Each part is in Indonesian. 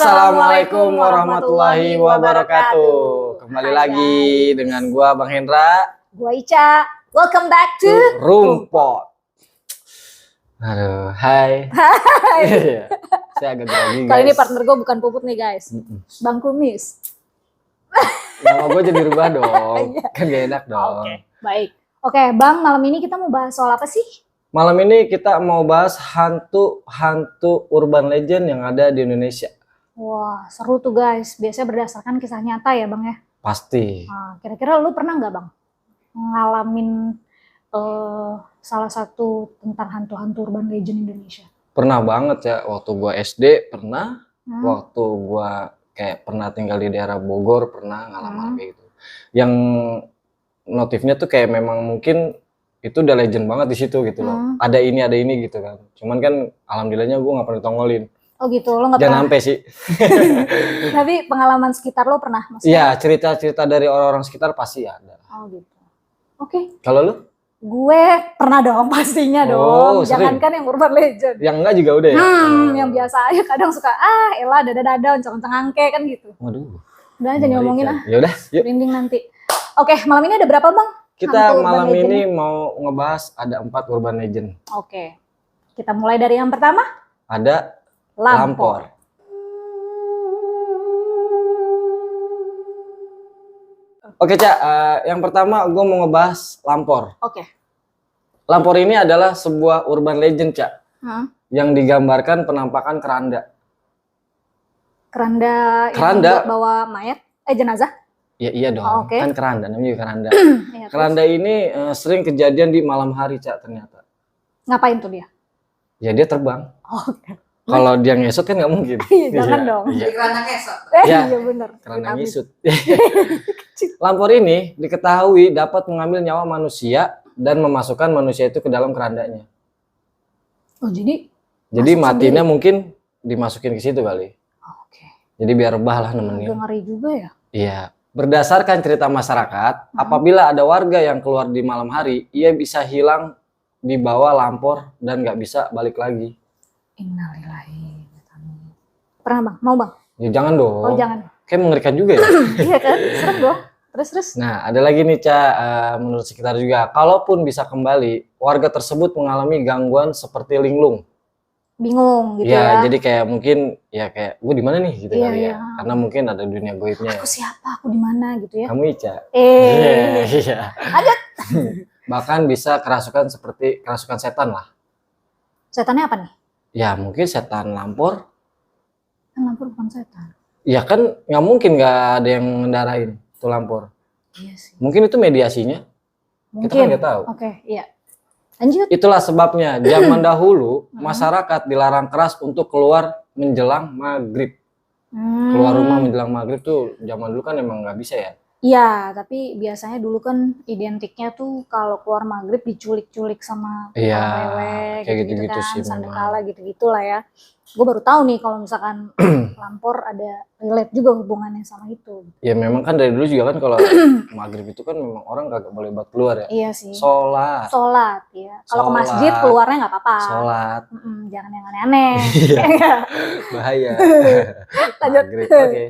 Assalamualaikum warahmatullahi wabarakatuh. Kembali lagi dengan gua Bang Hendra, gua Ica. Welcome back to Rumpot. Aduh, hai. Hai. Saya agak grogi, guys. Kali ini partner gua bukan Puput nih, guys. Bang Kumis. Nama gua jadi rubah dong. Kan gak enak dong. Oke, baik. Oke, Bang, malam ini kita mau bahas soal apa sih? Malam ini kita mau bahas hantu urban legend yang ada di Indonesia. Wah, seru tuh guys. Biasanya berdasarkan kisah nyata ya Bang ya? Pasti. Nah, kira-kira lu pernah nggak Bang ngalamin salah satu tentang hantu-hantu urban legend Indonesia? Pernah banget ya, waktu gua SD pernah, waktu gua kayak pernah tinggal di daerah Bogor pernah ngalamin kayak gitu. Yang notifnya tuh kayak memang mungkin itu udah legend banget di situ gitu loh. Ada ini gitu kan. Cuman kan alhamdulillahnya gue nggak pernah ditongolin. Oh gitu, lo nggak pernah? Jangan sampai sih. Tapi pengalaman sekitar lo pernah? Iya, cerita-cerita dari orang-orang sekitar pasti ada. Oh gitu. Oke. Kalau lu? Gue pernah dong, pastinya dong. Jangankan yang urban legend. Yang enggak juga udah ya? Yang biasa aja kadang suka, elah dada-dada, oncang-oncang angke kan gitu. Waduh. Udah aja ngomongin ah. Yaudah, yuk. Merinding nanti. Oke, malam ini ada berapa Bang? Kita malam ini mau ngebahas ada 4 urban legend. Oke. Kita mulai dari yang pertama. Ada Lampor. Oke, Cak. Yang pertama gue mau ngebahas Lampor. Oke. Lampor ini adalah sebuah urban legend, Cak. Yang digambarkan penampakan keranda. Keranda yang buat bawa mayat? Jenazah? Ya iya dong, kan keranda, namanya juga keranda. Ya, keranda ini sering kejadian di malam hari, Cak, ternyata. Ngapain tuh dia? Ya dia terbang. Oke. Kalau dia ngesot kan nggak mungkin. Jangan dong. Iya. Keranda ngesot. Iya bener. Keranda ngesot. Lampor ini diketahui dapat mengambil nyawa manusia dan memasukkan manusia itu ke dalam kerandanya. Oh jadi matinya mungkin dimasukin ke situ kali. Oke. Jadi biar rebah lah nemenin. Agak ngeri juga ya. Iya. Berdasarkan cerita masyarakat, apabila ada warga yang keluar di malam hari, ia bisa hilang di bawah Lampor dan nggak bisa balik lagi. Innalillahi. Pernah Bang? Mau Bang? Ya jangan dong. Oh jangan. Kayak mengerikan juga ya. Iya kan? Serem dong. Terus. Nah ada lagi nih Ca, menurut sekitar juga, kalaupun bisa kembali, warga tersebut mengalami gangguan seperti linglung. Bingung gitu ya. Jadi kayak mungkin ya kayak gue di mana nih gitu kali ya. Karena mungkin ada dunia goibnya. Aku siapa? Aku di mana gitu ya. Kamu Ica. Iya. Lanjut. Bahkan bisa kerasukan seperti kerasukan setan lah. Setannya apa nih? Ya mungkin setan Lampor. Kan Lampor bukan setan. Ya kan nggak mungkin nggak ada yang ngendarain tuh Lampor. Iya sih. Mungkin itu mediasinya. Mungkin. Kita kan nggak tahu. Oke, iya. Lanjut. Itulah sebabnya zaman dahulu masyarakat dilarang keras untuk keluar menjelang maghrib. Keluar rumah menjelang maghrib tuh zaman dulu kan emang nggak bisa ya. Iya, tapi biasanya dulu kan identiknya tuh kalau keluar maghrib diculik-culik sama wewe kayak gitu kan, sih sandekala gitu lah ya. Gue baru tahu nih kalau misalkan Lampor ada relate juga hubungannya sama itu. Ya memang kan dari dulu juga kan kalau maghrib itu kan memang orang gak boleh buat keluar ya. Iya sih. Sholat ya. Kalau ke masjid keluarnya nggak apa-apa. Sholat. Jangan yang aneh-aneh. Bahaya. Lanjut. Oke.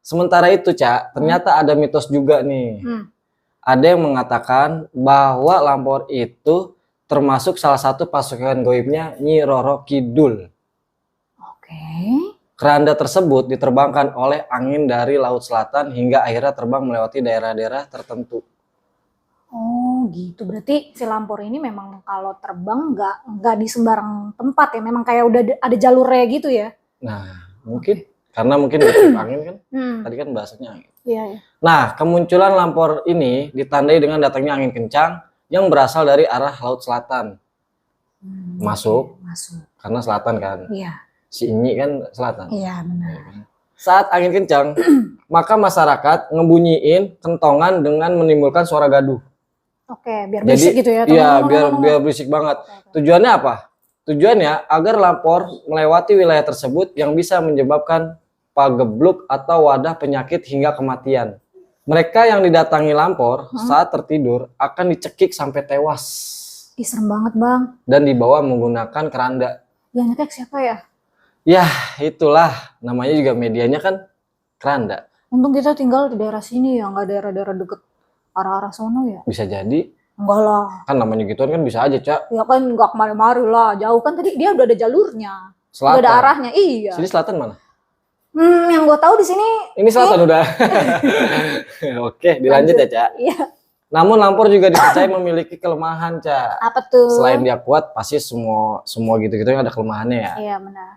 Sementara itu Cak, ternyata ada mitos juga nih. Ada yang mengatakan bahwa Lampor itu termasuk salah satu pasukan goibnya Nyi Roro Kidul. Keranda tersebut diterbangkan oleh angin dari Laut Selatan hingga akhirnya terbang melewati daerah-daerah tertentu. Oh gitu, berarti si Lampor ini memang kalau terbang nggak di sembarang tempat ya, memang kayak udah ada jalurnya gitu ya? Nah mungkin karena mungkin angin kan, tadi kan bahasanya angin. Iya. Nah kemunculan Lampor ini ditandai dengan datangnya angin kencang yang berasal dari arah Laut Selatan. Masuk, karena selatan kan. Iya. Si Inyi kan selatan. Iya benar. Saat angin kencang, maka masyarakat ngebunyiin kentongan dengan menimbulkan suara gaduh. Oke, biar berisik gitu ya. Iya, biar berisik banget. Tujuannya apa? Tujuannya agar Lampor melewati wilayah tersebut yang bisa menyebabkan pagebluk atau wadah penyakit hingga kematian. Mereka yang didatangi Lampor saat tertidur akan dicekik sampai tewas. Ih, serem banget Bang. Dan dibawa menggunakan keranda. Yang nyekek siapa ya? Ya, itulah namanya juga medianya kan keranda. Untung kita tinggal di daerah sini ya, nggak daerah-daerah deket arah-arah sono ya. Bisa jadi, Enggak lah. kan namanya gituan kan bisa aja, Cak. Ya kan nggak kemari-mari lah, jauh kan tadi dia udah ada jalurnya. Udah ada Selatan. arahnya, iya. Sini selatan mana? Yang gue tahu di sini. Ini selatan udah. Oke, dilanjut ya, Cak. Iya. Namun Lampor juga dipercaya memiliki kelemahan, Cak. Apa tuh? Selain dia kuat, pasti semua gitu-gitu ada kelemahannya ya. Iya benar.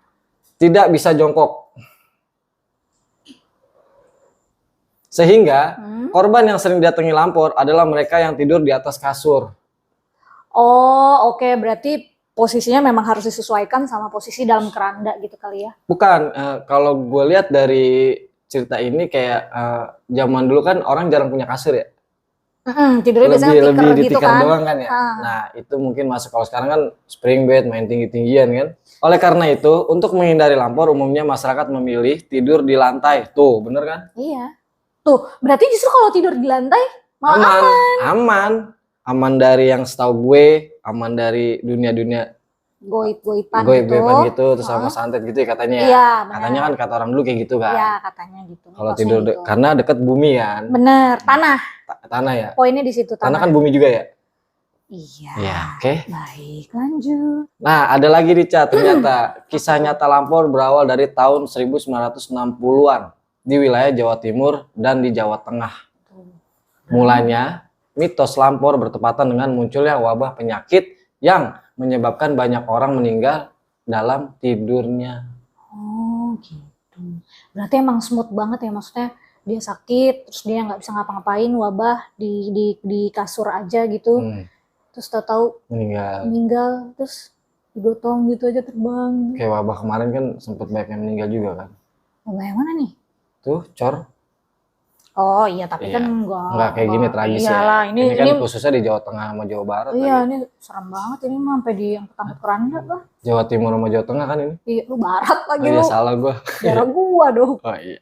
Tidak bisa jongkok. Sehingga korban yang sering datangi Lampor adalah mereka yang tidur di atas kasur. Oh, oke. Berarti posisinya memang harus disesuaikan sama posisi dalam keranda gitu kali ya. Bukan, kalau gue lihat dari cerita ini kayak zaman dulu kan orang jarang punya kasur ya. Tidurnya biasanya tikar Lebih di gitu tikar kan. doang kan ya. Nah, itu mungkin masuk. Kalau sekarang kan spring bed, main tinggi-tinggian kan. Oleh karena itu, untuk menghindari Lampor umumnya masyarakat memilih tidur di lantai. Tuh, bener kan? Iya. Tuh, berarti justru kalau tidur di lantai malah Aman dari yang setahu gue, aman dari dunia-dunia goib-goiban gitu, terus sama santet gitu ya katanya ya. Iya, benar. Katanya kan kata orang dulu kayak gitu kan. Iya, katanya gitu. Kalau Mitosnya tidur gitu. karena dekat bumi kan. Bener, tanah. Tanah ya. Poinnya di situ Tanah tanah. kan bumi juga ya. Iya. Iya, oke. Baik, lanjut. Nah, ada lagi nih, Ca, ternyata kisah nyata Lampor berawal dari tahun 1960-an di wilayah Jawa Timur dan di Jawa Tengah. Mulanya, mitos Lampor bertepatan dengan munculnya wabah penyakit yang menyebabkan banyak orang meninggal dalam tidurnya. Oh, gitu. Berarti emang smooth banget ya, maksudnya dia sakit, terus dia nggak bisa ngapa-ngapain, wabah di kasur aja gitu. Terus tahu-tahu meninggal, terus digotong gitu aja terbang. Kayak wabah kemarin kan sempat banyak yang meninggal juga kan. Wabah yang mana nih? Tuh, cor. Oh iya, tapi kan enggak kayak gini tragis iyalah, ya. Ini kan khususnya di Jawa Tengah sama Jawa Barat. Iya, ini serem banget ini mah sampai diangkut-angkut keranda lah. Jawa Timur sama Jawa Tengah kan ini? Iya, lu barat lagi lu. lu. Iya, salah gua. Daerah gua dong. Oh iya.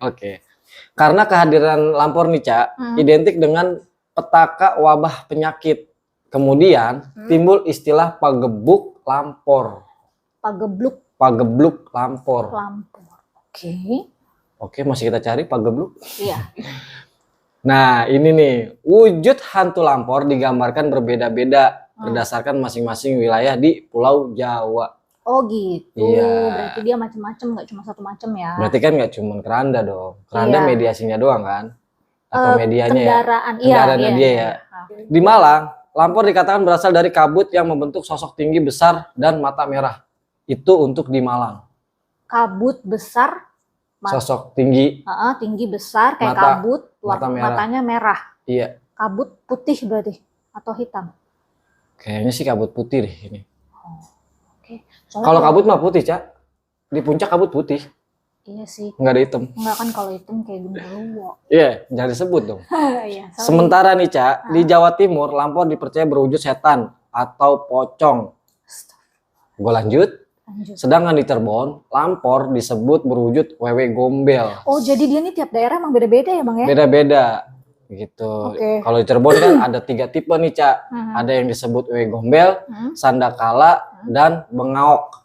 Oke. Karena kehadiran Lampor nih, Ca, identik dengan petaka wabah penyakit. Kemudian timbul istilah pagebluk Lampor. Pagebluk Lampor. Oke. Oke, masih kita cari pagebluk. Iya. Nah, ini nih, wujud hantu Lampor digambarkan berbeda-beda berdasarkan masing-masing wilayah di Pulau Jawa. Oh gitu. Iya. Berarti dia macam-macam, nggak cuma satu macam ya. Berarti kan nggak cuma keranda dong. Keranda mediasinya doang kan? Atau medianya kendaraan. ya? Kendaraannya dia ya. Di Malang, Lampor dikatakan berasal dari kabut yang membentuk sosok tinggi besar dan mata merah. Itu untuk di Malang. Kabut besar. Sosok tinggi. Tinggi besar kayak kabut, matanya merah. Iya. Kabut putih berarti atau hitam? Kayaknya sih kabut putih deh ini. Oke. Kalau kabut mah putih, Cak. Di puncak kabut putih. Iya sih. Nggak ada hitam. Enggak kan kalau hitam kayak genderuwo. Iya, jangan disebut dong. Iya, sementara nih, Cak, di Jawa Timur Lampor dipercaya berwujud setan atau pocong. Gue lanjut. Sedangkan di Cirebon, Lampor disebut berwujud wewe gombel. Oh, jadi dia nih tiap daerah emang beda-beda ya, Bang ya? Beda-beda gitu. Kalau di Cirebon kan ada 3 tipe nih, Cak. Ada yang disebut wewe gombel, sandakala, dan bengaok.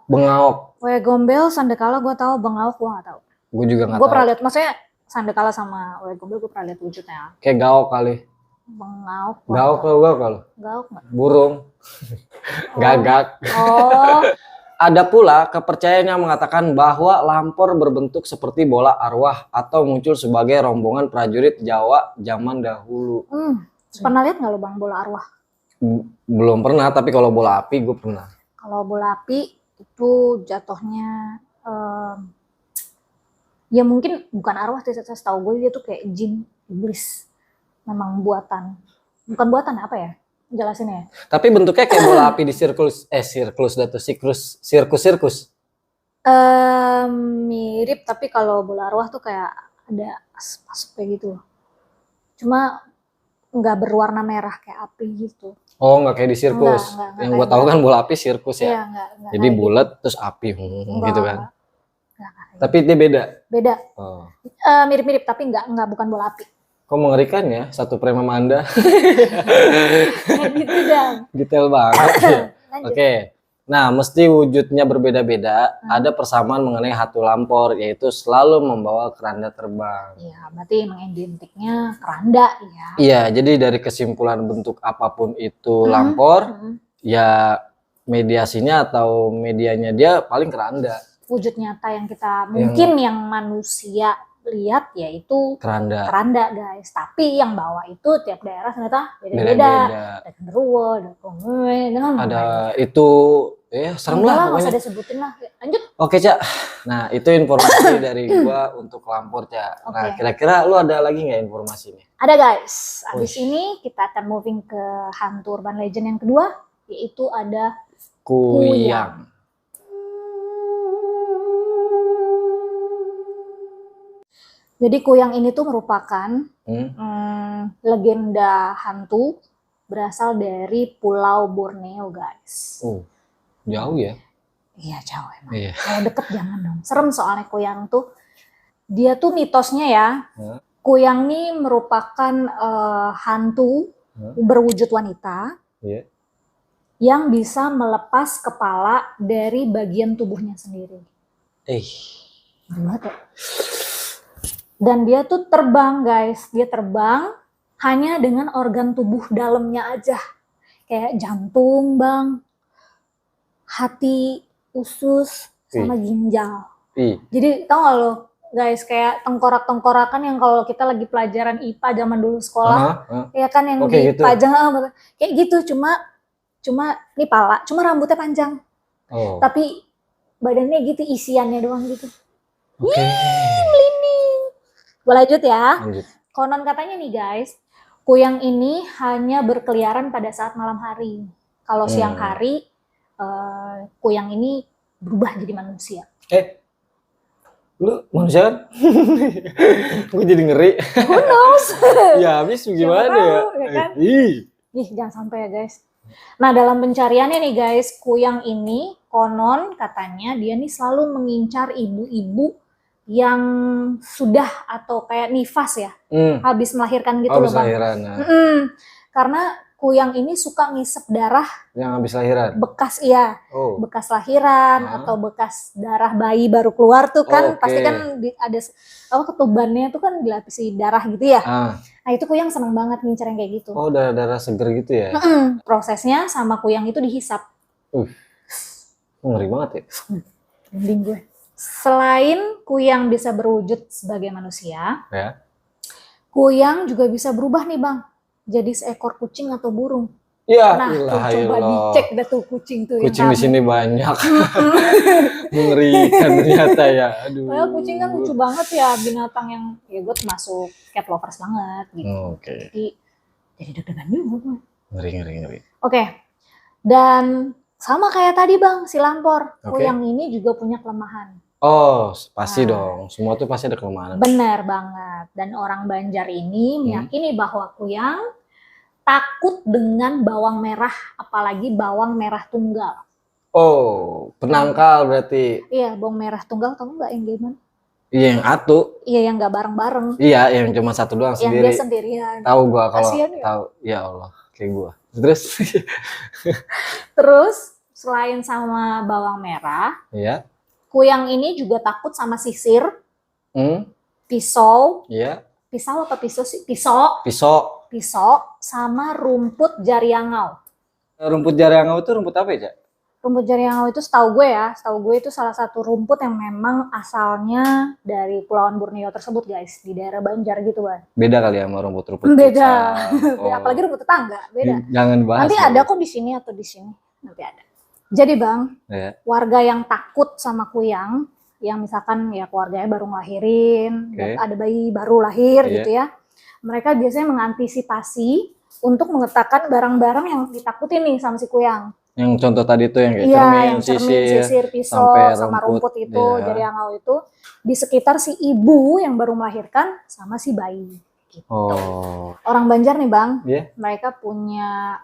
Bengaok. Wewe gombel, sandakala gue tahu, bengaok gue nggak tahu. Gue juga nggak tahu. Gue pernah lihat, maksudnya sandakala sama wewe gombel gue pernah lihat wujudnya. Kayak gaok kali. Bengaok. Gaok kalau. Gaok nggak? Burung. Gagak. Oh. Ada pula kepercayaan yang mengatakan bahwa Lampor berbentuk seperti bola arwah atau muncul sebagai rombongan prajurit Jawa zaman dahulu. Pernah lihat nggak lo Bang bola arwah? Belum pernah, tapi kalau bola api gue pernah. Kalau bola api itu jatuhnya ya mungkin bukan arwah, setahu gue dia tuh kayak jin, iblis. Memang buatan. Bukan buatan apa ya? Jelasin ya. Tapi bentuknya kayak bola api di sirkus Mirip, tapi kalau bola arwah tuh kayak ada asap kayak gitu. Cuma nggak berwarna merah kayak api gitu. Oh, nggak kayak di sirkus. Enggak, yang gue tahu kan bola api sirkus ya. Iya, enggak jadi bulat gitu. Terus api gitu kan. Enggak. Tapi dia beda. Beda. Oh. Mirip-mirip tapi enggak bukan bola api. Kok mengerikan ya, satu prema Anda. Gitu dong. Detail banget. Oke. Nah, mesti wujudnya berbeda-beda. Ada persamaan mengenai hantu lampor, yaitu selalu membawa keranda terbang. Iya, berarti emang identiknya keranda ya. Iya, jadi dari kesimpulan bentuk apapun itu lampor, ya mediasinya atau medianya dia paling keranda. Wujud nyata yang kita mungkin yang manusia lihat yaitu keranda, guys. Tapi yang bawa itu tiap daerah ternyata beda-beda. Ada genderuwo, ada itu serem lah pokoknya. Nggak usah disebutin lah. Lanjut. Oke, Cak. Nah, itu informasi dari gua untuk lampor, Cak. Nah, kira-kira lu ada lagi nggak informasi nih? Ada, guys. Abis ini kita akan moving ke hantu urban legend yang kedua, yaitu ada Kuyang. Jadi Kuyang ini tuh merupakan legenda hantu berasal dari Pulau Borneo, guys. Oh, jauh ya? Iya, jauh emang. Iya. Kalau deket jangan dong. Serem soalnya Kuyang tuh. Dia tuh mitosnya ya. Kuyang ini merupakan hantu berwujud wanita yang bisa melepas kepala dari bagian tubuhnya sendiri. Gimana ya? Dan dia tuh terbang, guys. Dia terbang hanya dengan organ tubuh dalamnya aja. Kayak jantung, Bang. Hati, usus, sama ginjal. Jadi tau gak lo, guys, kayak tengkorak-tengkorakan yang kalau kita lagi pelajaran IPA zaman dulu sekolah. Ya kan yang dipajang gitu. Kayak gitu, cuma ini pala, cuma rambutnya panjang. Tapi badannya gitu, isiannya doang gitu. Gue lanjut ya. Konon katanya nih guys, Kuyang ini hanya berkeliaran pada saat malam hari. Kalau siang hari, Kuyang ini berubah jadi manusia. Lu manusia kan? Gue jadi ngeri. Who knows? Ya habis gimana ya? Kan? Ih, jangan sampai ya guys. Nah, dalam pencariannya nih guys, Kuyang ini konon katanya dia nih selalu mengincar ibu-ibu yang sudah atau kayak nifas ya, habis melahirkan gitu loh Bang. Karena Kuyang ini suka ngisep darah yang habis lahiran, bekas bekas lahiran atau bekas darah bayi baru keluar tuh kan, pasti kan ada ketubannya tuh kan dilapisi darah gitu ya. Nah itu Kuyang seneng banget ngincer yang kayak gitu. Oh, darah seger gitu ya? Prosesnya sama Kuyang itu dihisap. Ngeri banget ya. Mending gue. Selain Kuyang bisa berwujud sebagai manusia, Kuyang juga bisa berubah nih Bang, jadi seekor kucing atau burung. Ya, nah coba dicek deh tuh kucing tuh. Kucing di sini banyak. Mengerikan ternyata ya. Aduh. Well, kucing kan lucu banget ya, binatang yang ya gue termasuk cat lovers banget gitu. Jadi deg-degan juga. Ngeri. Oke. Dan sama kayak tadi Bang, si lampor, Kuyang ini juga punya kelemahan. Oh, pasti dong. Semua tuh pasti ada kelemahan. Benar banget. Dan orang Banjar ini meyakini bahwa Kuyang takut dengan bawang merah, apalagi bawang merah tunggal. Oh, penangkal berarti. Iya, bawang merah tunggal, tahu nggak yang gimana? Iya, yang atu. Iya, yang nggak bareng-bareng. Iya, yang cuma satu doang sendiri. Yang dia sendirian. Tahu gua kalau tahu. Ya Allah, kayak gua. Terus selain sama bawang merah, Kuyang ini juga takut sama sisir, pisau, pisau apa pisau sih? Pisau, sama rumput jariangau. Rumput jariangau itu rumput apa ya, Cak? Rumput jariangau itu setahu gue itu salah satu rumput yang memang asalnya dari Pulauan Borneo tersebut guys, di daerah Banjar gitu Bang. Beda kali ya sama rumput-rumput. Beda. Apalagi rumput tetangga, beda. Jangan bahas. Nanti ada kok di sini atau di sini, nanti ada. Jadi Bang, warga yang takut sama Kuyang, yang misalkan ya keluarganya baru ngelahirin, ada bayi baru lahir gitu ya, mereka biasanya mengantisipasi untuk meletakkan barang-barang yang ditakutin nih sama si Kuyang. Yang contoh tadi tuh yang kayak cermin, sisir, pisau, sama rumput itu, jariangau itu, di sekitar si ibu yang baru melahirkan sama si bayi. Gitu. Orang Banjar nih Bang, mereka punya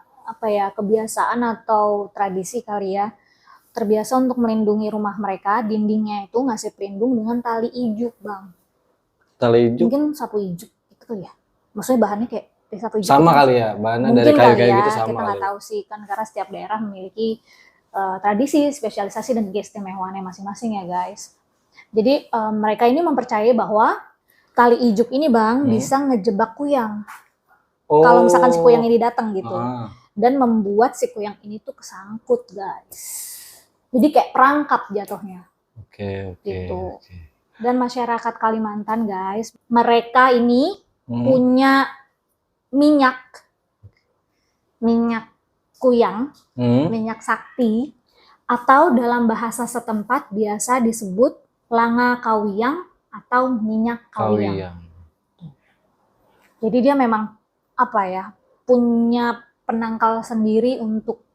kebiasaan atau tradisi kali ya, terbiasa untuk melindungi rumah mereka, dindingnya itu ngasih pelindung dengan tali ijuk Bang. Tali ijuk? Mungkin sapu ijuk itu kali ya, maksudnya bahannya kayak sapu ijuk sama kali ya, bahannya dari kayu-kayu gitu sama. Kita nggak tahu sih kan, karena setiap daerah memiliki tradisi, spesialisasi dan keistimewaannya masing-masing ya guys. Jadi mereka ini mempercayai bahwa tali ijuk ini bang bisa ngejebak kuyang. Kalau misalkan si kuyang ini datang gitu. Dan membuat si kuyang ini tuh kesangkut guys. Jadi kayak perangkap jatuhnya. Oke. Gitu. Dan masyarakat Kalimantan guys, mereka ini punya minyak kuyang, minyak sakti, atau dalam bahasa setempat biasa disebut langa kawiyang atau minyak kawiyang. Jadi dia memang apa ya, punya penangkal sendiri untuk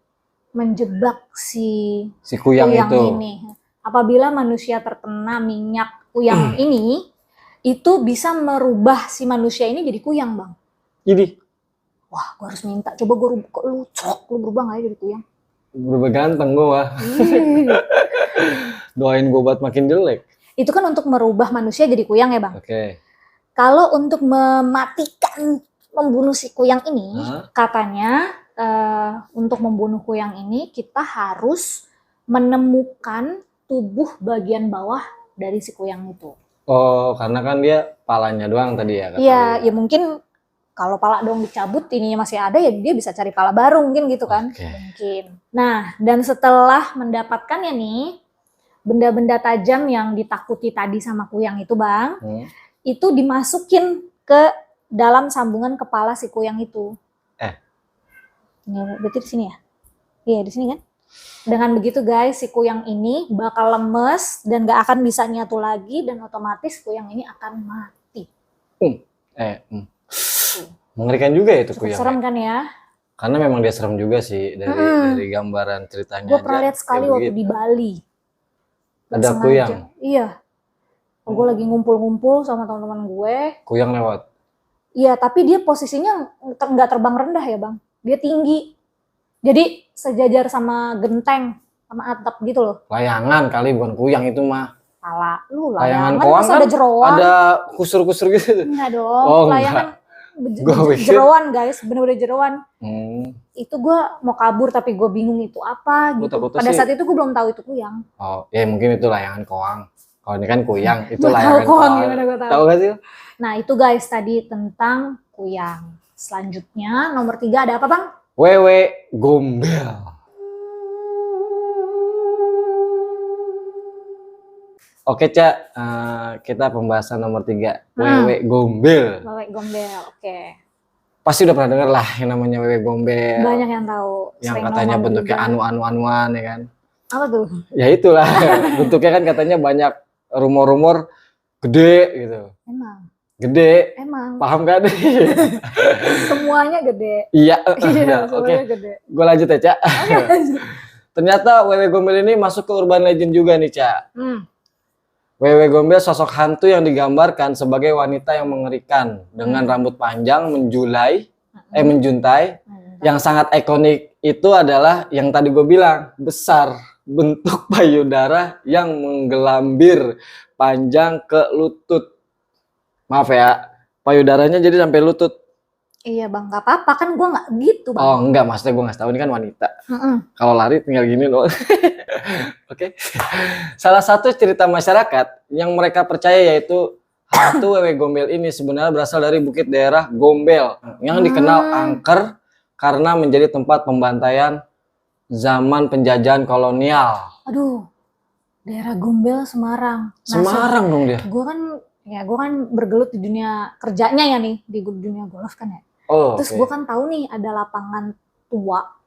menjebak si kuyang ini. Apabila manusia terkena minyak kuyang ini, itu bisa merubah si manusia ini jadi kuyang bang. Jadi? Wah, gue harus minta. Coba lu berubah gak ya jadi kuyang? Berubah ganteng gue mah. Doain gue buat makin jelek. Itu kan untuk merubah manusia jadi kuyang ya bang? Oke. Kalau untuk mematikan, membunuh si kuyang ini, katanya untuk membunuh kuyang ini kita harus menemukan tubuh bagian bawah dari si kuyang itu. Oh, karena kan dia palanya doang tadi ya? Iya, ya mungkin kalau pala doang dicabut ininya masih ada ya dia bisa cari pala baru mungkin gitu kan. Mungkin. Nah, dan setelah mendapatkannya nih, benda-benda tajam yang ditakuti tadi sama kuyang itu bang, itu dimasukin ke dalam sambungan kepala si kuyang itu. Berarti di sini ya? Iya di sini kan? Dengan begitu guys, si kuyang ini bakal lemes dan gak akan bisa nyatu lagi dan otomatis kuyang ini akan mati. Mengerikan juga ya itu kuyang. Serem kan ya? Karena memang dia serem juga sih dari gambaran ceritanya. Gue pernah lihat sekali waktu di Bali. Ada kuyang? Iya. Gue lagi ngumpul-ngumpul sama teman-teman gue. Kuyang lewat? Iya, tapi dia posisinya nggak terbang rendah ya bang. Dia tinggi. Jadi sejajar sama genteng, sama atap gitu loh. Layangan kali, bukan kuyang itu mah. Salah, lu layangan koang kan ada jeroan. Ada kusur-kusur gitu. Enggak dong, layangan jeroan guys, bener-bener jeroan. Itu gue mau kabur tapi gue bingung itu apa gitu. Pada saat itu gue belum tahu itu kuyang. Oh, ya mungkin itu layangan koang. Kalau ini kan kuyang, itu layangan koang. Gimana gue tahu? Tahu gak sih? Nah itu guys tadi tentang kuyang. Selanjutnya nomor 3 ada apa bang? Wewe Gombel. Oke Cak, kita pembahasan nomor 3. Wewe Gombel. Wewe Gombel, oke. Pasti udah pernah denger lah yang namanya wewe gombel. Banyak yang tahu. Yang katanya bentuknya anu-anuan ya kan. Apa tuh? Ya itulah, bentuknya kan katanya banyak rumor-rumor gede gitu. Emang? Gede. Emang. Paham gak deh? Semuanya gede. Iya. Oke. Gede. Gue lanjut ya Cak. Ternyata wewe gombel ini masuk ke urban legend juga nih Cak. Wewe Gombel sosok hantu yang digambarkan sebagai wanita yang mengerikan dengan rambut panjang menjuntai. Yang sangat ikonik itu adalah yang tadi gue bilang, besar, bentuk payudara yang menggelambir panjang ke lutut. Maaf ya, payudaranya jadi sampai lutut. Iya bang, gak apa-apa kan gue gak gitu bang. Oh enggak, maksudnya gue ngasih tahu ini kan wanita. Kalau lari tinggal gini loh. Oke. Salah satu cerita masyarakat yang mereka percaya yaitu hantu wewe gombel ini sebenarnya berasal dari bukit daerah Gombel yang dikenal angker karena menjadi tempat pembantaian zaman penjajahan kolonial. Aduh, daerah Gombel Semarang. Semarang dong dia. Gue kan bergelut di dunia kerjanya ya nih, di dunia golf kan ya. Terus gue kan tahu nih ada lapangan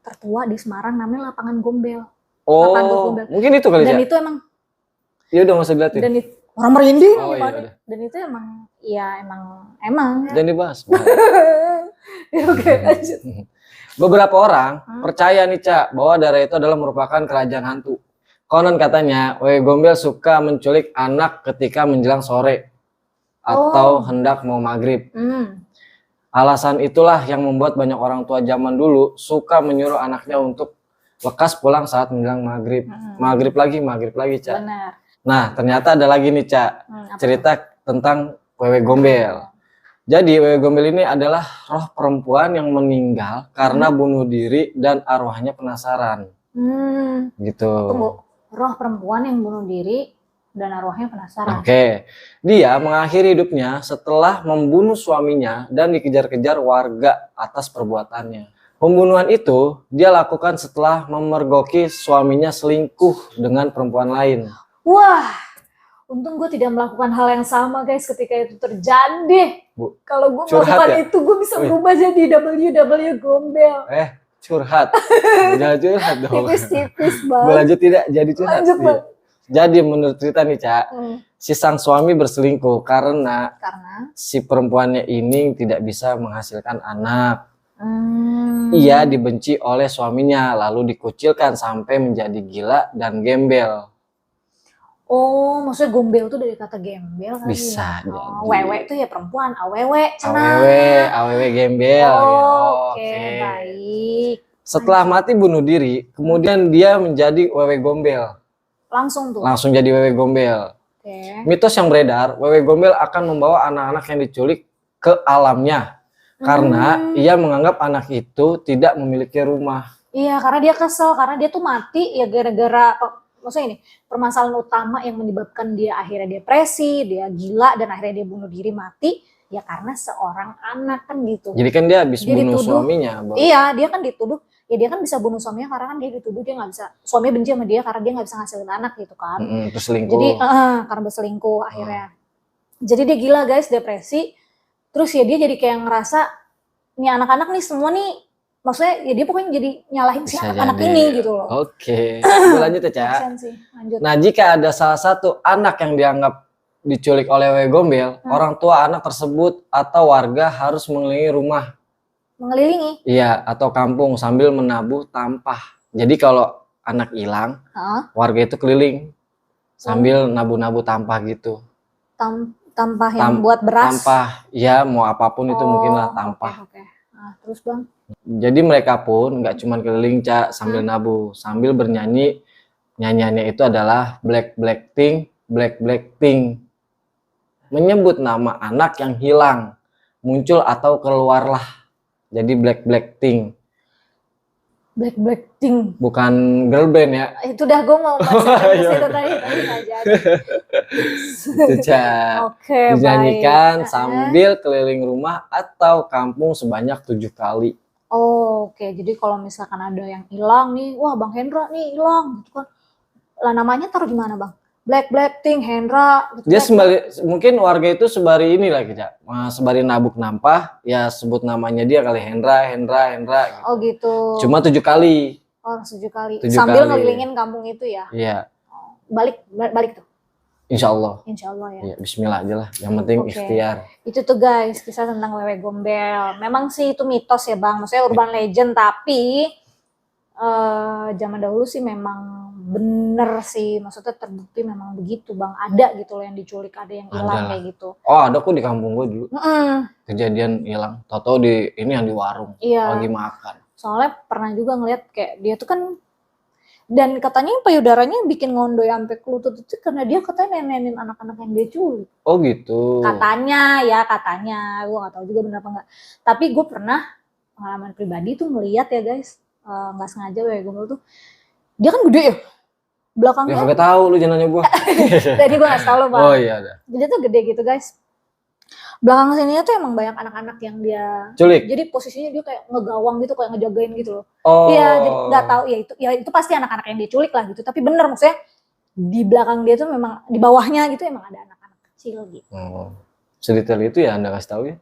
tertua di Semarang namanya lapangan Gombel. Mungkin itu kali ya. Dan itu emang. Iya udah nggak usah dilihatin. Dan itu orang merinding. Iya, dan itu emang, ya emang. Jangan dibahas. Oke, lanjut. Beberapa orang percaya nih Cak bahwa daerah itu adalah merupakan kerajaan hantu. Konon katanya wewe gombel suka menculik anak ketika menjelang sore atau hendak mau maghrib. Alasan itulah yang membuat banyak orang tua zaman dulu suka menyuruh anaknya untuk lekas pulang saat menjelang maghrib. Maghrib lagi Cak. Benar. Nah ternyata ada lagi nih Cak, cerita tentang wewe gombel. Jadi wewe gombel ini adalah roh perempuan yang meninggal karena bunuh diri dan arwahnya penasaran. Gitu. Tunggu, roh perempuan yang bunuh diri dan arwahnya penasaran. Oke, dia mengakhiri hidupnya setelah membunuh suaminya dan dikejar-kejar warga atas perbuatannya. Pembunuhan itu dia lakukan setelah memergoki suaminya selingkuh dengan perempuan lain. Wah, untung gue tidak melakukan hal yang sama guys ketika itu terjadi. Kalau gue melakukan ya? itu, gue bisa berubah jadi WW Gombel. Curhat. Jangan curhat dong. Tipis-tipis banget. Berlanjut tidak jadi curhat. Lanjut bang. Jadi menurut cerita nih Cak, si sang suami berselingkuh karena si perempuannya ini tidak bisa menghasilkan anak. Ia dibenci oleh suaminya lalu dikucilkan sampai menjadi gila dan gembel. Oh, maksudnya gombel tuh dari kata gembel kali bisa ya? jadi. Wewe tuh ya perempuan, awewe, cenah. Awewe gembel. Oke, baik. Setelah mati bunuh diri, kemudian dia menjadi wewe gombel. Langsung jadi wewe gombel. Mitos yang beredar, wewe gombel akan membawa anak-anak yang diculik ke alamnya. Karena ia menganggap anak itu tidak memiliki rumah. Iya, karena dia kesel, karena dia tuh mati ya gara-gara, maksudnya ini, permasalahan utama yang menyebabkan dia akhirnya depresi, dia gila, dan akhirnya dia bunuh diri mati, ya karena seorang anak kan gitu. Jadi kan dia habis bunuh suaminya. Iya, dia kan dituduh, ya dia kan bisa bunuh suaminya karena kan dia dituduh dia nggak bisa, suaminya benci sama dia karena dia nggak bisa ngasilin anak gitu kan. Terus selingkuh. Jadi karena berselingkuh akhirnya. Jadi dia gila guys, depresi. Terus ya dia jadi kayak ngerasa nih anak-anak nih semua nih, maksudnya ya dia pokoknya jadi nyalahin si anak-anak ini gitu loh. Oke, lanjut ya Cak. Lanjut. Nah jika ada salah satu anak yang dianggap diculik oleh wewe gombel, orang tua anak tersebut atau warga harus mengelilingi rumah. Mengelilingi? Iya, atau kampung sambil menabuh tampah. Jadi kalau anak hilang, warga itu keliling sambil nabuh-nabuh tampah gitu. Tampah yang buat beras? Tampah, ya mau apapun itu mungkin lah tampah. Oke. Nah, terus bang? Jadi mereka pun nggak cuma keliling Cak sambil nabuh, sambil bernyanyi. Nyanyiannya itu adalah Black Black Ting, Black Black Ting. Menyebut nama anak yang hilang, muncul atau keluarlah. Jadi Black Black Ting. Black Black Ting. Bukan girl band ya. Itu dah gue mau baca itu tadi nggak jadi. Itu Cak. Oke, dinyanyikan sambil keliling rumah atau kampung sebanyak 7 kali. Oke, jadi kalau misalkan ada yang hilang nih, wah Bang Hendra nih hilang gitu kan. Lah namanya taruh di mana Bang? Black Black Ting, Hendra gitu. Dia mungkin warga itu sebari ini lagi Cak. Sebari nabuk nampah, ya sebut namanya dia kali Hendra gitu. Oh gitu. Cuma 7 kali. Oh 7 kali. Sambil ngelilingin kampung itu ya? Iya. Balik tuh. Insya Allah. Insya Allah ya. Ya, bismillah aja lah. Yang penting ikhtiar. Itu tuh guys, kisah tentang wewe gombel. Memang sih itu mitos ya Bang. Maksudnya urban legend, tapi zaman dahulu sih memang bener sih. Maksudnya terbukti memang begitu Bang. Ada gitu loh yang diculik, ada yang hilang kayak gitu. Oh ada kok di kampung gue dulu. Kejadian hilang. Tahu-tahu ini yang di warung. Iya. Lagi makan. Soalnya pernah juga ngeliat kayak dia tuh kan, dan katanya payudaranya bikin ngondoy sampai ke lutut itu karena dia katanya nenenin anak-anak yang dia culik. Oh gitu. Katanya, gue nggak tahu juga benar apa enggak. Tapi gue pernah pengalaman pribadi tuh melihat ya guys, nggak sengaja wewe gombel tuh, dia kan gede ya belakangnya. Ya kagak tahu lu jangan nanya gue. Jadi gue nggak tahu Bang. Oh iya ada. Jadi tuh gede gitu guys. Belakang sininya tuh emang banyak anak-anak yang dia culik. Jadi posisinya dia kayak ngegawang gitu, kayak ngejagain gitu loh. Oh. Iya, jadi nggak tahu ya itu pasti anak-anak yang diculik lah gitu. Tapi bener maksudnya di belakang dia tuh memang di bawahnya gitu emang ada anak-anak kecil gitu. Sedetail itu ya Anda kasih tahu ya.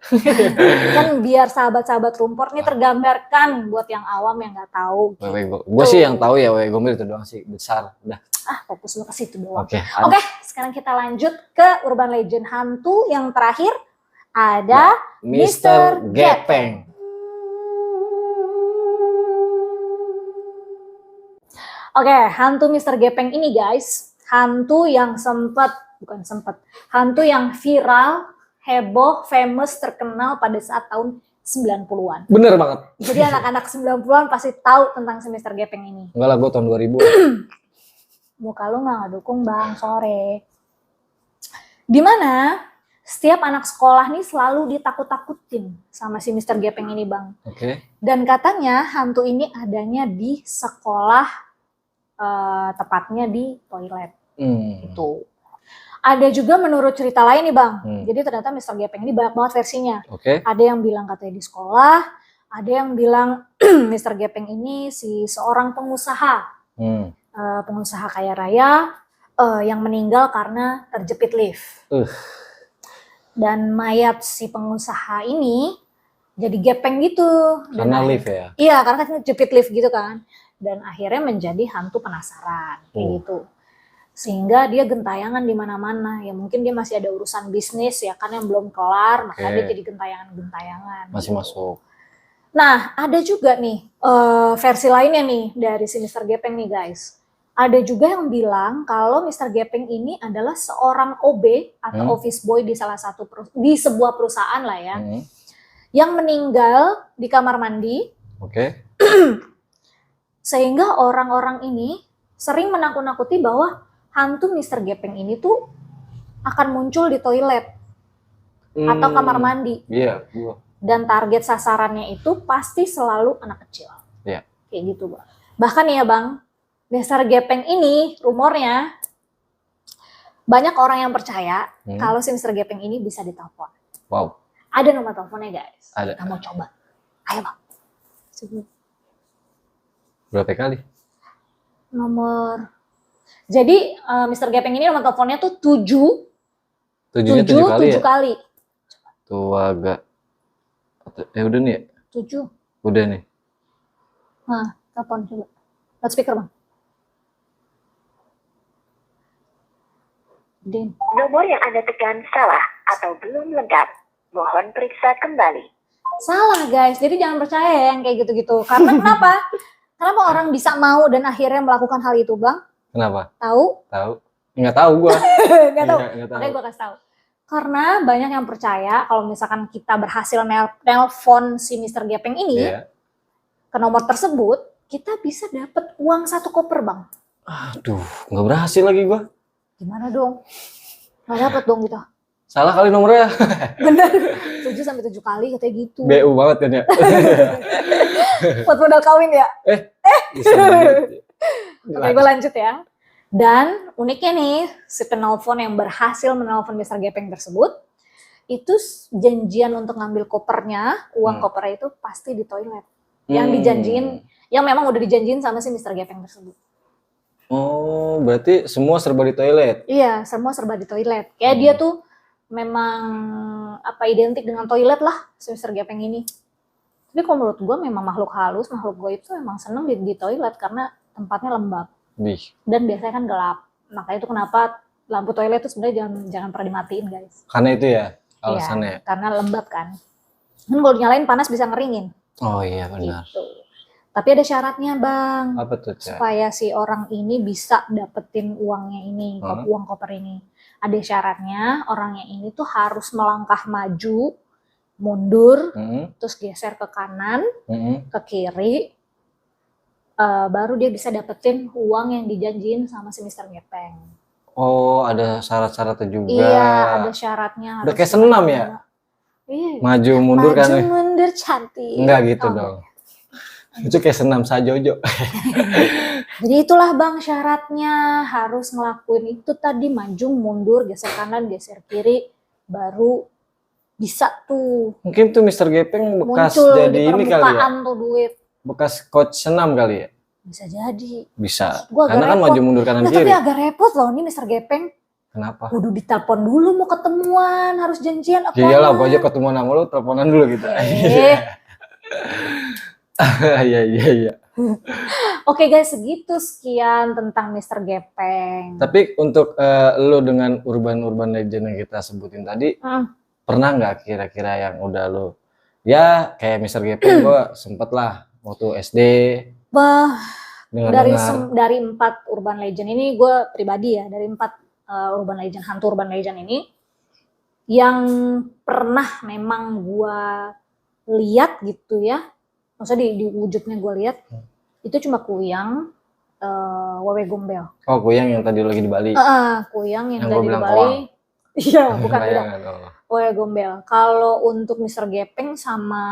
Kan biar sahabat-sahabat rumpor nih tergambarkan buat yang awam yang nggak tahu. Gitu. Gue sih yang tahu ya wewe gombel itu doang sih besar. Udah. Fokus lu ke situ doang. Oke, sekarang kita lanjut ke urban legend hantu yang terakhir. Ada Mr. Gepeng. Oke, hantu Mr. Gepeng ini guys, hantu yang hantu yang viral, heboh, famous, terkenal pada saat tahun 90-an. Bener banget. Jadi anak-anak 90-an pasti tahu tentang si Mr. Gepeng ini. Enggak lah, gue tahun 2000. Muka lu nggak dukung Bang, sore. Dimana setiap anak sekolah nih selalu ditakut-takutin sama si Mr. Gepeng ini Bang. Oke. Dan katanya hantu ini adanya di sekolah tepatnya di toilet. Itu. Ada juga menurut cerita lain nih Bang. Jadi ternyata Mr. Gepeng ini banyak banget versinya. Ada yang bilang katanya di sekolah, ada yang bilang Mr. Gepeng ini seorang pengusaha, pengusaha kaya raya yang meninggal karena terjepit lift. Dan mayat si pengusaha ini jadi gepeng gitu. Karena lift ya? Iya, karena kan jepit lift gitu kan. Dan akhirnya menjadi hantu penasaran kayak gitu. Sehingga dia gentayangan di mana-mana. Ya mungkin dia masih ada urusan bisnis ya kan yang belum kelar, makanya dia jadi gentayangan-gentayangan. Masih gitu. Masuk. Nah, ada juga nih versi lainnya nih dari si Mr. Gepeng nih guys. Ada juga yang bilang kalau Mr. Gepeng ini adalah seorang OB atau office boy di di sebuah perusahaan lah ya. Yang meninggal di kamar mandi. Sehingga orang-orang ini sering menakut-nakuti bahwa hantu Mr. Gepeng ini tuh akan muncul di toilet atau kamar mandi. Iya. Dan target sasarannya itu pasti selalu anak kecil. Iya. Kayak gitu Bang. Bahkan ya Bang, Mr. Gepeng ini rumornya banyak orang yang percaya kalau si Mr. Gepeng ini bisa ditelepon. Wow. Ada nomor teleponnya guys. Ada. Kita mau coba. Ayo Bang. Berapa kali? Jadi Mr. Gepeng ini nomor teleponnya tuh 7 kali. Tuh agak. Udah nih ya? 7. Udah nih. Nah, telepon coba. Loudspeaker Bang. Din. Nomor yang Anda tekan salah atau belum lengkap. Mohon periksa kembali. Salah guys, jadi jangan percaya ya yang kayak gitu-gitu. Karena kenapa? Kenapa orang bisa mau dan akhirnya melakukan hal itu Bang? Kenapa? Tahu? Nggak tahu gue. Nggak tahu. Makanya gue kasih tahu. Karena banyak yang percaya kalau misalkan kita berhasil nelpon si Mr. Gepeng ini ke nomor tersebut, kita bisa dapat uang 1 koper Bang. Aduh, nggak berhasil lagi gue. Gimana dong? Nggak dapat dong kita. Salah kali nomornya. Bener. 7-7 kali katanya gitu. BU banget kan ya. Buat modal kawin ya. Oke, gue lanjut ya. Dan uniknya nih, si penelpon yang berhasil menelpon Mr. Gepeng tersebut, itu janjian untuk ngambil kopernya, uang kopernya itu pasti di toilet. Yang dijanjiin, yang memang udah dijanjiin sama si Mr. Gepeng tersebut. Oh, berarti semua serba di toilet? Iya, semua serba di toilet. Kayak dia tuh memang identik dengan toilet lah, si Mr. Gepeng ini. Tapi kalau menurut gue memang makhluk halus, makhluk goib itu memang seneng di toilet karena tempatnya lembab. Dan biasanya kan gelap. Makanya itu kenapa lampu toilet itu sebenarnya jangan pernah dimatiin guys. Karena itu ya alasannya? Iya, karena lembab kan. Kan kalau dinyalain panas bisa ngeringin. Oh iya benar. Gitu. Tapi ada syaratnya Bang. Apa tuh? Supaya si orang ini bisa dapetin uangnya ini, uang koper ini. Ada syaratnya, orangnya ini tuh harus melangkah maju, mundur, terus geser ke kanan, ke kiri, baru dia bisa dapetin uang yang dijanjiin sama si Mr. Gepeng. Oh, ada syarat-syaratnya juga. Iya, ada syaratnya. Udah kayak senam ya? Iya. Maju mundur kan? Maju mundur cantik. Enggak gitu dong. Itu kayak senam sajojo. Jadi itulah Bang syaratnya, harus ngelakuin itu tadi, maju mundur, geser kanan, geser kiri, baru bisa tuh. Mungkin tuh Mr. Gepeng bekas muncul jadi ini kali ya. Tuh duit. Bekas coach senam kali ya? Bisa jadi. Bisa. Karena kan maju mundur kanan kiri. Tapi agak repot loh nih Mr. Gepeng. Kenapa? Kudu ditelepon dulu mau ketemuan, harus janjian apa? Iyalah, gua aja ketemuan sama lu, teleponan dulu gitu. Iya. Oke guys, segitu sekian tentang Mr. Gepeng. Tapi untuk lu dengan urban legend yang kita sebutin tadi, pernah nggak kira-kira yang udah lu ya kayak Mr. Gepeng gua sempet lah waktu SD. Dari 4 urban legend ini gue pribadi ya, dari 4 urban legend, hantu urban legend ini yang pernah memang gue lihat gitu ya, maksudnya di wujudnya gue lihat itu cuma Kuyang, Wewe Gombel. Oh, Kuyang yang tadi lagi di Bali. Kuyang yang tadi di Bali. Iya, bukan tidak. Wewe Gombel. Kalau untuk Mr. Gepeng sama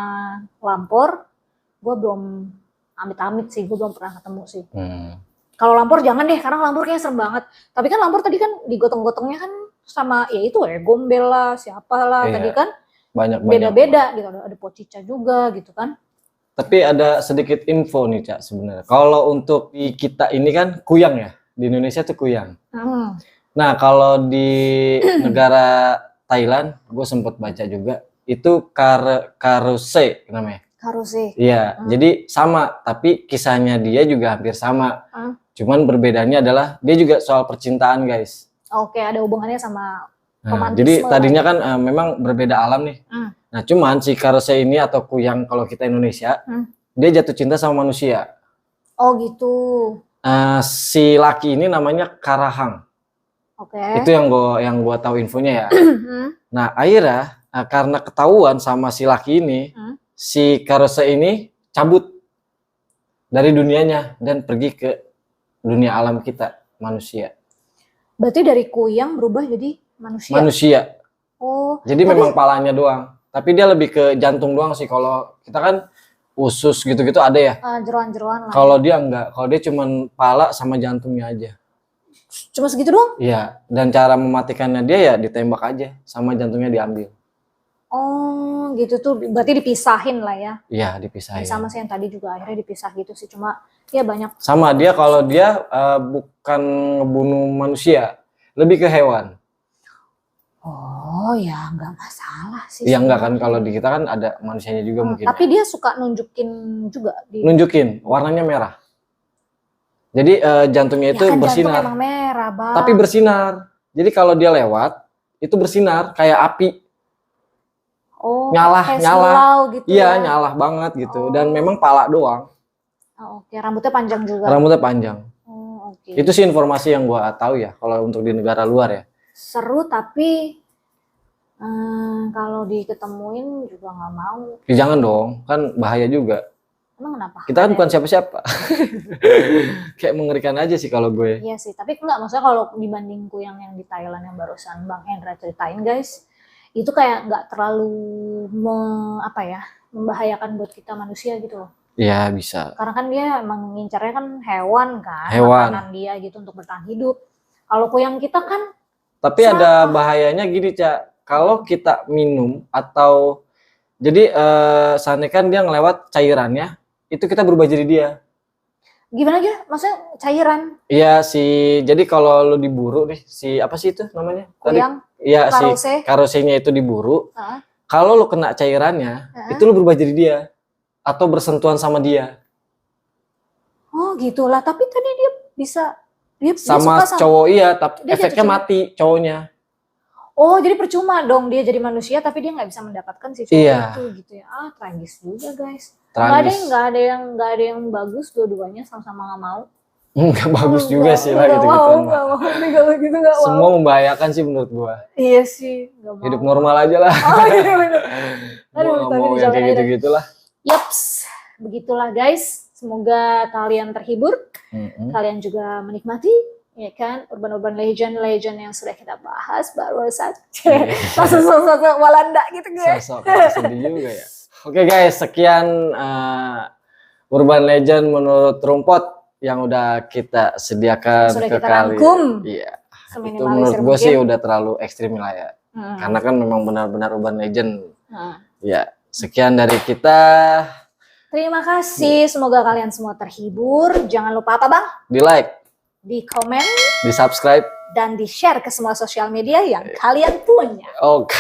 Lampor, gue belum amit-amit sih, gue belum pernah ketemu sih. Kalau Lampor jangan deh, karena Lampor kayaknya serem banget. Tapi kan Lampor tadi kan digotong-gotongnya kan sama ya itu ya Gombel lah, siapa lah Iya. tadi kan Banyak. beda-beda gitu. Ada Pocica juga gitu kan. Tapi ada sedikit info nih Cak sebenarnya. Kalau untuk di kita ini kan kuyang ya. Di Indonesia tuh kuyang. Nah kalau di negara Thailand, gue sempet baca juga, itu karuse namanya. Karuse. Iya, jadi sama, tapi kisahnya dia juga hampir sama. Cuman berbedanya adalah dia juga soal percintaan guys. Oke, ada hubungannya sama Nah, romantisme. jadi tadinya kan memang berbeda alam nih. Nah cuman si karuse ini atau kuyang kalau kita Indonesia, dia jatuh cinta sama manusia. Oh gitu. Si laki ini namanya Karahang. Oke. Itu yang gua tahu infonya ya. Nah akhirnya karena ketahuan sama si laki ini, si Karose ini cabut dari dunianya dan pergi ke dunia alam kita manusia. Berarti dari kuyang berubah jadi manusia. Manusia. Oh. Jadi memang palanya doang. Tapi dia lebih ke jantung doang sih. Kalau kita kan usus gitu-gitu ada ya. Jeroan-jeroan lah. Kalau dia enggak. Kalau dia cuman pala sama jantungnya aja. Cuma segitu doang? Iya. Dan cara mematikannya dia ya ditembak aja. Sama jantungnya diambil. Oh gitu tuh. Berarti dipisahin lah ya. Iya dipisahin. Sama sih yang tadi juga akhirnya dipisah gitu sih. Cuma ya banyak. Sama dia kalau dia bukan ngebunuh manusia. Lebih ke hewan. Oh ya nggak masalah sih. Iya enggak kan. Kalau di kita kan ada manusianya juga mungkin. Tapi dia suka nunjukin juga. Nunjukin. Warnanya merah. Jadi jantungnya itu kan bersinar. Jantung emang merah, Bang. Tapi bersinar. Jadi kalau dia lewat, itu bersinar kayak api. Oh, Nyalah, kayak nyala. silau gitu. Iya, ya. nyalah banget gitu. Dan memang pala doang. Oh, oke, rambutnya panjang juga. Rambutnya panjang. Oh, oke. Itu sih informasi yang gua tahu ya kalau untuk di negara luar ya. Seru tapi kalau diketemuin juga nggak mau. Ya, jangan dong, kan bahaya juga. Emang kenapa? Kita kan bukan siapa-siapa. Kayak mengerikan aja sih kalau gue. Iya sih, tapi enggak, maksudnya kalau dibanding kuyang yang di Thailand yang barusan Bang Hendra ceritain guys, itu kayak nggak terlalu membahayakan buat kita manusia gitu loh. Iya bisa. Karena kan dia emang ngincarnya kan hewan kan, Hewan. makanan dia gitu untuk bertahan hidup. Kalau kuyang kita kan Tapi ada bahayanya gini, Cak. Kalau kita minum atau jadi seandainya kan dia ngelewat cairannya, itu kita berubah jadi dia. gimana aja? Maksudnya cairan Iya jadi kalau lu diburu nih, apa sih itu namanya? kuyang, Iya karose. karosenya itu diburu. Kalau lu kena cairannya, itu lu berubah jadi dia atau bersentuhan sama dia. Oh gitulah, tapi tadi dia Sama suka cowok iya, tapi Dia efeknya jatuh mati cowoknya. Oh, jadi percuma dong dia jadi manusia tapi dia nggak bisa mendapatkan si cowok Iya. itu gitu ya. Tragis juga guys. Tragis. Nggak ada yang bagus, dua-duanya sama-sama nggak mau. Nggak bagus juga sih lah gitu-gitu. Nggak mau, kalau gitu nggak mau. Semua membahayakan sih menurut gua. Iya sih, nggak mau. Hidup normal aja lah. Oh iya bener. Aduh, Gua nggak tapi mau yang dijauhin kayak aja. gitu-gitu lah. Yaps, begitulah guys. Semoga kalian terhibur, kalian juga menikmati, ya kan, urban legend yang sudah kita bahas barusan. Sosok Walanda gitu guys. Sosok sedih juga ya. Oke guys, sekian urban legend menurut Rumpot yang udah kita sediakan Sudah ke kita kalian. rangkum. Iya. Itu Seminimalisir menurut gue mungkin. sih udah terlalu ekstrim lah ya. Karena kan memang benar-benar urban legend. Ya, sekian dari kita. Terima kasih, semoga kalian semua terhibur. Jangan lupa apa bang? Di like, Di komen, di subscribe. dan di share ke semua sosial media yang kalian punya. Oke.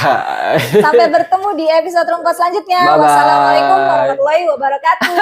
Sampai bertemu di episode Rumput selanjutnya. Bye-bye. Wassalamualaikum warahmatullahi wabarakatuh.